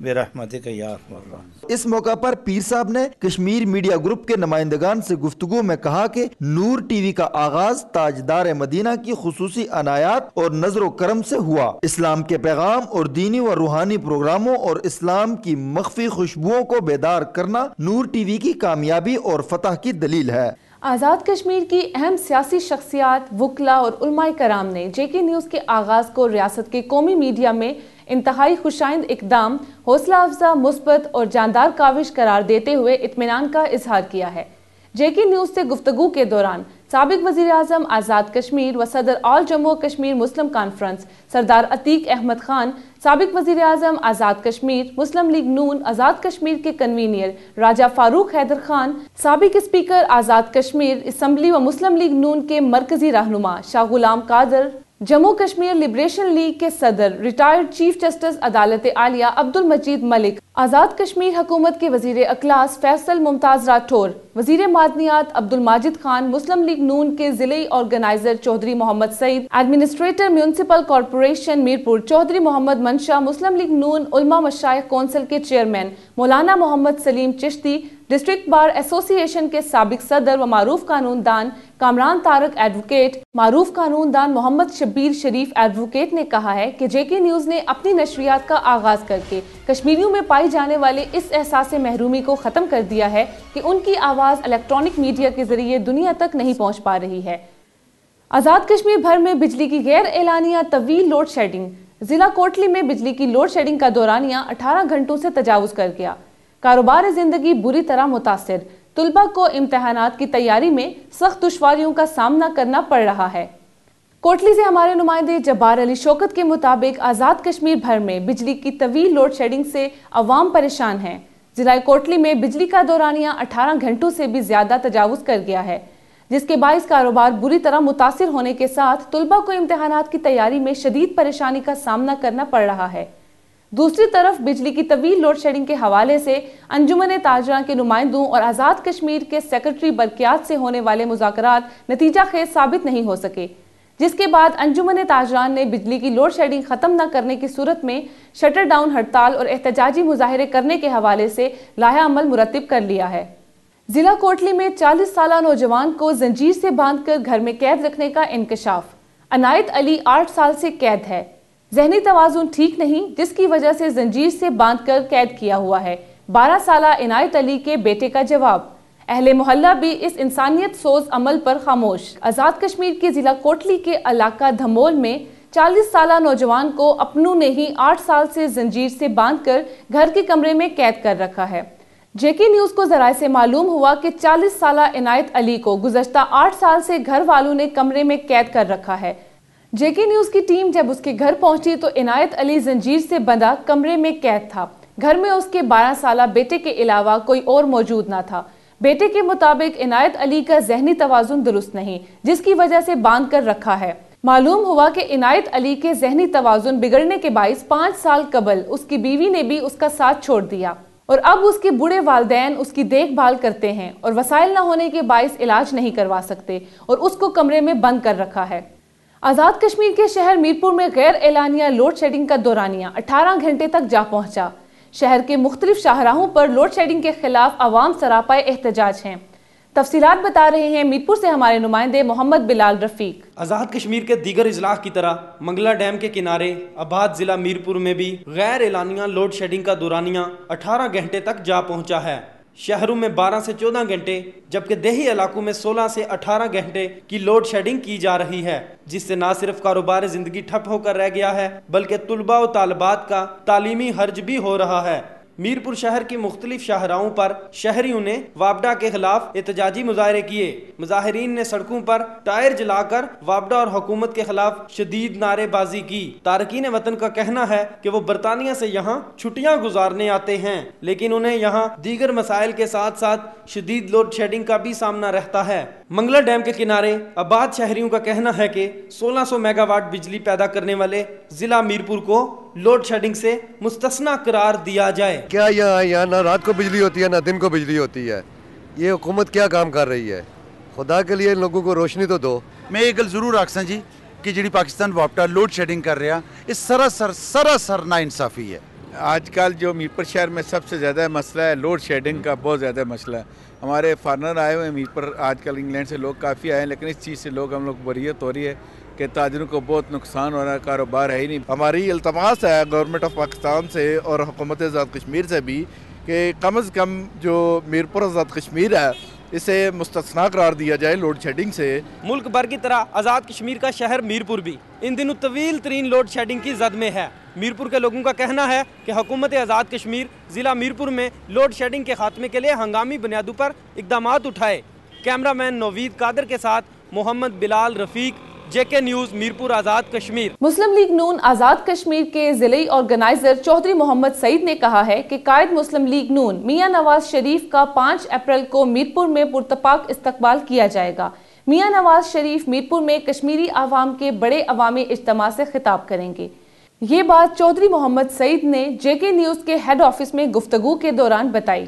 برحمتک یا ارحم الراحمین۔ اس موقع پر پیر صاحب نے کشمیر میڈیا گروپ کے نمائندگان سے گفتگو میں کہا کہ نور ٹی وی کا آغاز تاجدار مدینہ کی خصوصی عنایات اور نظر و کرم سے ہوا۔ اسلام کے پیغام اور دینی و روحانی پروگراموں اور اسلام کی مخفی خوشبوؤں کو بیدار کرنا نور ٹی وی کی کامیابی اور فتح کی دلیل ہے۔ آزاد کشمیر کی اہم سیاسی شخصیات، وکلاء اور علماء کرام نے جے کے نیوز کے آغاز کو ریاست کے قومی میڈیا میں انتہائی خوشائند اقدام، حوصلہ افزا، مثبت اور جاندار کاوش قرار دیتے ہوئے اطمینان کا اظہار کیا ہے۔ جے کے نیوز سے گفتگو کے دوران سابق وزیر اعظم آزاد کشمیر و صدر آل جموں کشمیر مسلم کانفرنس سردار عتیق احمد خان، سابق وزیر اعظم آزاد کشمیر، مسلم لیگ نون آزاد کشمیر کے کنوینر راجہ فاروق حیدر خان، سابق اسپیکر آزاد کشمیر اسمبلی و مسلم لیگ نون کے مرکزی رہنما شاہ غلام قادر، جموں کشمیر لبریشن لیگ کے صدر ریٹائرڈ چیف جسٹس عدالت عالیہ عبد المجید ملک، آزاد کشمیر حکومت کے وزیر اخلاص فیصل ممتاز راٹھور، وزیر معدنیات عبد الماجد خان، مسلم لیگ نون کے ضلعی organiser Chaudhry Muhammad Saeed, administrator municipal corporation Mirpur Chaudhry Muhammad Mansha, Muslim League نون علماء مشائخ کونسل کے چیئرمین مولانا محمد سلیم چشتی، ڈسٹرکٹ بار ایسوسی ایشن کے سابق صدر و معروف قانون دان کامران طارق ایڈوکیٹ، معروف قانون دان محمد شبیر شریف ایڈوکیٹ نے کہا ہے کہ جے کے نیوز نے اپنی نشریات کا آغاز کر کے کشمیریوں میں پائی جانے والے اس احساس محرومی کو ختم کر دیا ہے کہ ان کی آواز الیکٹرانک میڈیا کے ذریعے دنیا تک نہیں پہنچ پا رہی ہے۔ آزاد کشمیر بھر میں بجلی کی غیر اعلانیہ طویل لوڈ شیڈنگ، ضلع کوٹلی میں بجلی کی لوڈ شیڈنگ کا دورانیہ 18 گھنٹوں سے تجاوز کر گیا۔ کاروبار زندگی بری طرح متاثر، طلباء کو امتحانات کی تیاری میں سخت دشواریوں کا سامنا کرنا پڑ رہا ہے۔ کوٹلی سے ہمارے نمائندے جبار علی شوکت کے مطابق آزاد کشمیر بھر میں بجلی کی طویل لوڈ شیڈنگ سے عوام پریشان ہیں۔ ضلع کوٹلی میں بجلی کا دورانیہ 18 گھنٹوں سے بھی زیادہ تجاوز کر گیا ہے، جس کے باعث کاروبار بری طرح متاثر ہونے کے ساتھ طلباء کو امتحانات کی تیاری میں شدید پریشانی کا سامنا کرنا پڑ رہا ہے۔ دوسری طرف بجلی کی طویل لوڈ شیڈنگ کے حوالے سے انجمن تاجراں کے نمائندوں اور آزاد کشمیر کے سیکرٹری برقیات سے ہونے والے مذاکرات نتیجہ خیز ثابت نہیں ہو سکے، جس کے بعد انجمن تاجران نے بجلی کی لوڈ شیڈنگ ختم نہ کرنے کی صورت میں شٹر ڈاؤن ہڑتال اور احتجاجی مظاہرے کرنے کے حوالے سے لائحہ عمل مرتب کر لیا ہے۔ ضلع کوٹلی میں 40 سالہ نوجوان کو زنجیر سے باندھ کر گھر میں قید رکھنے کا انکشاف۔ عنایت علی 8 سال سے قید ہے، ذہنی توازن ٹھیک نہیں، جس کی وجہ سے زنجیر سے باندھ کر قید کیا ہوا ہے۔ 12 سالہ عنایت علی کے بیٹے کا جواب۔ اہل محلہ بھی اس انسانیت سوز عمل پر خاموش۔ آزاد کشمیر کے ضلع کوٹلی کے علاقہ دھمول میں 40 سالہ نوجوان کو اپنوں نے ہی 8 سال سے زنجیر سے باندھ کر گھر کے کمرے میں قید کر رکھا ہے۔ جے کے نیوز کو ذرائع سے معلوم ہوا کہ 40 سالہ عنایت علی کو گزشتہ 8 سال سے گھر والوں نے کمرے میں قید کر رکھا ہے۔ جے کے نیوز کی ٹیم جب اس کے گھر پہنچی تو عنایت علی زنجیر سے بندھا کمرے میں قید تھا۔ گھر میں اس کے 12 سالہ بیٹے کے علاوہ کوئی اور موجود نہ تھا۔ بیٹے کے مطابق عنایت علی کا ذہنی توازن درست نہیں، جس کی وجہ سے باندھ کر رکھا ہے۔ معلوم ہوا کہ عنایت علی کے ذہنی توازن بگڑنے کے باعث 5 سال قبل اس کی بیوی نے بھی اس کا ساتھ چھوڑ دیا اور اب اس کے بوڑھے والدین اس کی دیکھ بھال کرتے ہیں اور وسائل نہ ہونے کے باعث علاج نہیں کروا سکتے اور اس کو کمرے میں بند کر رکھا ہے۔ آزاد کشمیر کے شہر میرپور میں غیر اعلانیہ لوڈ شیڈنگ کا دورانیہ 18 گھنٹے تک جا پہنچا۔ شہر کے مختلف شاہراہوں پر لوڈ شیڈنگ کے خلاف عوام سراپائے احتجاج ہیں۔ تفصیلات بتا رہے ہیں میرپور سے ہمارے نمائندے محمد بلال رفیق۔ آزاد کشمیر کے دیگر اضلاع کی طرح منگلا ڈیم کے کنارے آباد ضلع میرپور میں بھی غیر اعلانیہ لوڈ شیڈنگ کا دورانیہ 18 گھنٹے تک جا پہنچا ہے۔ شہروں میں 12 سے 14 گھنٹے جبکہ دیہی علاقوں میں 16 سے 18 گھنٹے کی لوڈ شیڈنگ کی جا رہی ہے، جس سے نہ صرف کاروبار زندگی ٹھپ ہو کر رہ گیا ہے بلکہ طلباء و طالبات کا تعلیمی حرج بھی ہو رہا ہے۔ میرپور شہر کی مختلف شاہراہوں پر شہریوں نے وابڈا کے خلاف احتجاجی مظاہرے کیے۔ مظاہرین نے سڑکوں پر ٹائر جلا کر وابڈا اور حکومت کے خلاف شدید نعرے بازی کی۔ تارکین وطن کا کہنا ہے کہ وہ برطانیہ سے یہاں چھٹیاں گزارنے آتے ہیں، لیکن انہیں یہاں دیگر مسائل کے ساتھ ساتھ شدید لوڈ شیڈنگ کا بھی سامنا رہتا ہے۔ منگلا ڈیم کے کنارے آباد شہریوں کا کہنا ہے کہ 1600 میگا واٹ بجلی پیدا کرنے والے ضلع میرپور کو لوڈ شیڈنگ سے مستثنا قرار دیا جائے۔ کیا یہاں نہ رات کو بجلی ہوتی ہے نہ دن کو بجلی ہوتی ہے، یہ حکومت کیا کام کر رہی ہے؟ خدا کے لیے لوگوں کو روشنی تو دو۔ میں یہ گل ضرور آکھساں جی کہ جڑی پاکستان واپٹا لوڈ شیڈنگ کر رہا یہ سراسر ناانصافی ہے۔ آج کل جو میرپور شہر میں سب سے زیادہ مسئلہ ہے لوڈ شیڈنگ کا، بہت زیادہ مسئلہ ہے۔ ہمارے فارنر آئے ہوئے ہیں میرپور، آج کل انگلینڈ سے لوگ کافی آئے ہیں، لیکن اس چیز سے ہم لوگ بوریت ہو رہی ہے کہ تاجروں کو بہت نقصان ہو رہا ہے، کاروبار ہے ہی نہیں۔ ہماری التماس ہے گورنمنٹ آف پاکستان سے اور حکومت آزاد کشمیر سے بھی کہ کم از کم جو میرپور آزاد کشمیر ہے اسے مستثنا قرار دیا جائے لوڈ شیڈنگ سے۔ ملک بھر کی طرح آزاد کشمیر کا شہر میرپور بھی ان دنوں طویل ترین لوڈ شیڈنگ کی زد میں ہے۔ میرپور کے لوگوں کا کہنا ہے کہ حکومت آزاد کشمیر ضلع میرپور میں لوڈ شیڈنگ کے خاتمے کے لیے ہنگامی بنیادوں پر اقدامات اٹھائے۔ کیمرہ مین نوید قادر کے ساتھ محمد بلال رفیق، JK نیوز میرپور آزاد کشمیر۔ مسلم لیگ نون آزاد کشمیر کے ضلعی آرگنائزر چودھری محمد سعید نے کہا ہے کہ قائد مسلم لیگ نون میاں نواز شریف کا 5 اپریل کو میرپور میں پرتپاک استقبال کیا جائے گا۔ میاں نواز شریف میرپور میں کشمیری عوام کے بڑے عوامی اجتماع سے خطاب کریں گے۔ یہ بات چودھری محمد سعید نے JK نیوز کے ہیڈ آفس میں گفتگو کے دوران بتائی۔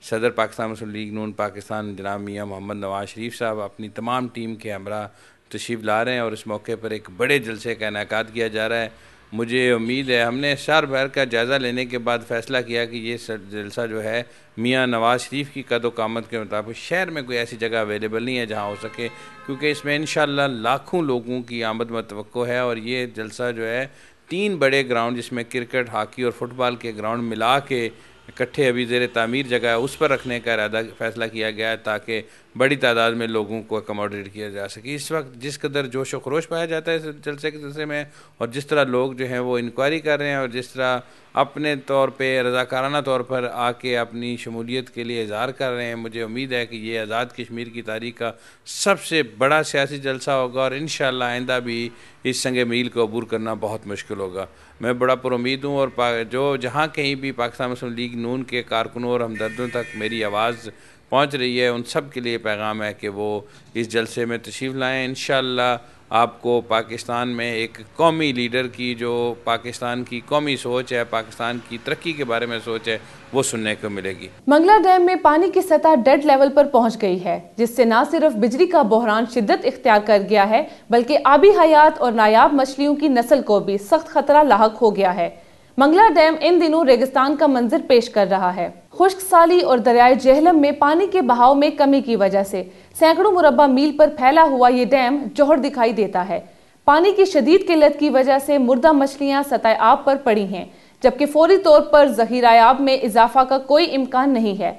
صدر پاکستان مسلم لیگ نون پاکستان جناب میاں محمد نواز شریف صاحب اپنی تمام ٹیم کے ہمراہ تشریف لا رہے ہیں اور اس موقع پر ایک بڑے جلسے کا انعقاد کیا جا رہا ہے۔ مجھے امید ہے، ہم نے شہر بھر کا جائزہ لینے کے بعد فیصلہ کیا کہ یہ جلسہ جو ہے میاں نواز شریف کی قد و قامت کے مطابق شہر میں کوئی ایسی جگہ اویلیبل نہیں ہے جہاں ہو سکے، کیونکہ اس میں انشاءاللہ لاکھوں لوگوں کی آمد متوقع ہے۔ اور یہ جلسہ جو ہے 3 بڑے گراؤنڈ جس میں کرکٹ، ہاکی اور فٹ بال کے گراؤنڈ ملا کے اکٹھے ابھی زیر تعمیر جگہ ہے اس پر رکھنے کا ارادہ فیصلہ کیا گیا ہے تاکہ بڑی تعداد میں لوگوں کو اکموڈیٹ کیا جا سکے۔ اس وقت جس قدر جوش و خروش پایا جاتا ہے اس جلسے کے سلسلے میں، اور جس طرح لوگ جو ہیں وہ انکوائری کر رہے ہیں اور جس طرح اپنے طور پہ رضاکارانہ طور پر آ کے اپنی شمولیت کے لیے اظہار کر رہے ہیں، مجھے امید ہے کہ یہ آزاد کشمیر کی تاریخ کا سب سے بڑا سیاسی جلسہ ہوگا اور انشاءاللہ آئندہ بھی اس سنگ میل کو عبور کرنا بہت مشکل ہوگا۔ میں بڑا پر امید ہوں اور جو جہاں کہیں بھی پاکستان مسلم لیگ نون کے کارکنوں اور ہمدردوں تک میری آواز پہنچ رہی ہے، ان سب کے لیے پیغام ہے کہ وہ اس جلسے میں تشریف لائیں۔ انشاءاللہ آپ کو پاکستان میں ایک قومی لیڈر کی جو پاکستان کی قومی سوچ ہے، پاکستان کی ترقی کے بارے میں سوچ ہے، وہ سننے کو ملے گی۔ منگلا ڈیم میں پانی کی سطح ڈیڈ لیول پر پہنچ گئی ہے، جس سے نہ صرف بجلی کا بحران شدت اختیار کر گیا ہے بلکہ آبی حیات اور نایاب مچھلیوں کی نسل کو بھی سخت خطرہ لاحق ہو گیا ہے۔ منگلا ڈیم ان دنوں ریگستان کا منظر پیش کر رہا ہے۔ خشک سالی اور دریائے جہلم میں پانی کے بہاؤ میں کمی کی وجہ سے سینکڑوں مربع میل پر پھیلا ہوا یہ ڈیم جوہر دکھائی دیتا ہے۔ پانی کی شدید قلت کی وجہ سے مردہ مچھلیاں سطح آب پر پڑی ہیں، جبکہ فوری طور پر ذخیرہ آب میں اضافہ کا کوئی امکان نہیں ہے۔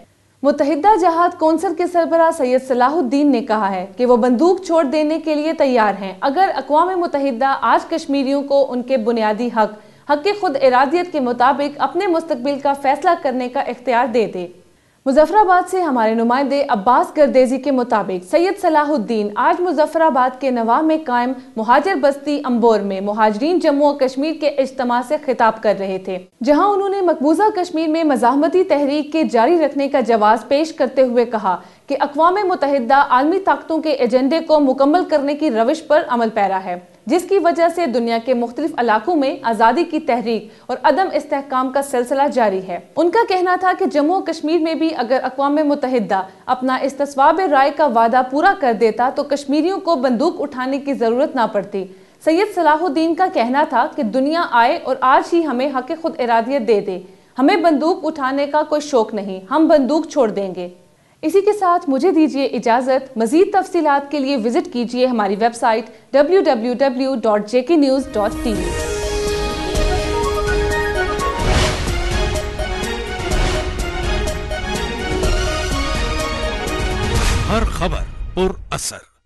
متحدہ جہاد کونسل کے سربراہ سید صلاح الدین نے کہا ہے کہ وہ بندوق چھوڑ دینے کے لیے تیار ہیں اگر اقوام متحدہ آج کشمیریوں کو ان کے بنیادی حق خود ارادیت کے مطابق اپنے مستقبل کا فیصلہ کرنے کا اختیار دے دے۔ مظفر آباد سے ہمارے نمائندے عباس گردیزی کے مطابق سید صلاح الدین آج مظفر آباد کے نواح میں قائم مہاجر بستی امبور میں مہاجرین جموں و کشمیر کے اجتماع سے خطاب کر رہے تھے، جہاں انہوں نے مقبوضہ کشمیر میں مزاحمتی تحریک کے جاری رکھنے کا جواز پیش کرتے ہوئے کہا کہ اقوام متحدہ عالمی طاقتوں کے ایجنڈے کو مکمل کرنے کی روش پر عمل پیرا ہے، جس کی وجہ سے دنیا کے مختلف علاقوں میں آزادی کی تحریک اور عدم استحکام کا سلسلہ جاری ہے۔ ان کا کہنا تھا کہ جموں و کشمیر میں بھی اگر اقوام متحدہ اپنا استصواب رائے کا وعدہ پورا کر دیتا تو کشمیریوں کو بندوق اٹھانے کی ضرورت نہ پڑتی۔ سید صلاح الدین کا کہنا تھا کہ دنیا آئے اور آج ہی ہمیں حق خود ارادیت دے دے، ہمیں بندوق اٹھانے کا کوئی شوق نہیں، ہم بندوق چھوڑ دیں گے۔ اسی کے ساتھ مجھے دیجیے اجازت، مزید تفصیلات کے لیے وزٹ کیجیے ہماری ویب سائٹ www.jknews.tv۔ ہر خبر پر اثر